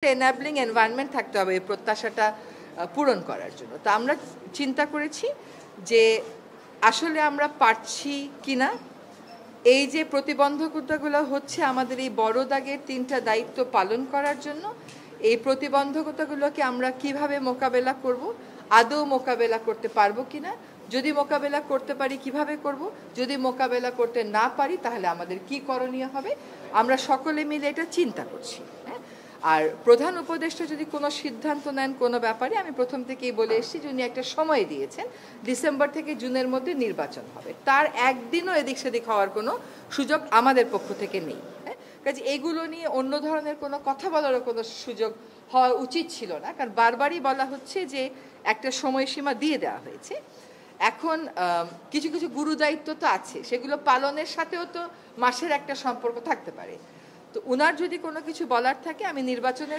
Enabling environment থাকতে হবে এই প্রত্যাশাটা পূরণ করার জন্য। তো আমরা চিন্তা করেছি যে আসলে আমরা পারছি কিনা, এই যে প্রতিবন্ধকতাগুলো হচ্ছে আমাদের এই বড় দাগের 3টা দায়িত্ব পালন করার জন্য, এই প্রতিবন্ধকতাগুলোকে আমরা কিভাবে মোকাবেলা করব, আদৌ মোকাবেলা করতে পারবো কিনা, যদি মোকাবেলা করতে পারি কিভাবে করব, যদি মোকাবেলা করতে না পারি তাহলে আমাদের কি করণীয় হবে, আমরা সকলে মিলে এটা চিন্তা করছি। আর প্রধান উপদেষ্টা যদি কোনো সিদ্ধান্ত নেন কোনো ব্যাপারে, আমি প্রথম থেকেই বলে এসেছি যে উনি একটা সময় দিয়েছেন, ডিসেম্বর থেকে জুনের মধ্যে নির্বাচন হবে, তার একদিনও এদিক সেদিক হওয়ার কোনো সুযোগ আমাদের পক্ষ থেকে নেই। কাজে এগুলো নিয়ে অন্য ধরনের কোনো কথা বলারও কোনো সুযোগ হওয়া উচিত ছিল না, কারণ বারবারই বলা হচ্ছে যে একটা সময়সীমা দিয়ে দেওয়া হয়েছে। এখন কিছু কিছু গুরুদায়িত্ব তো আছে, সেগুলো পালনের সাথেও তো মাসের একটা সম্পর্ক থাকতে পারে। তো উনার যদি কোনো কিছু বলার থাকে, আমি নির্বাচনের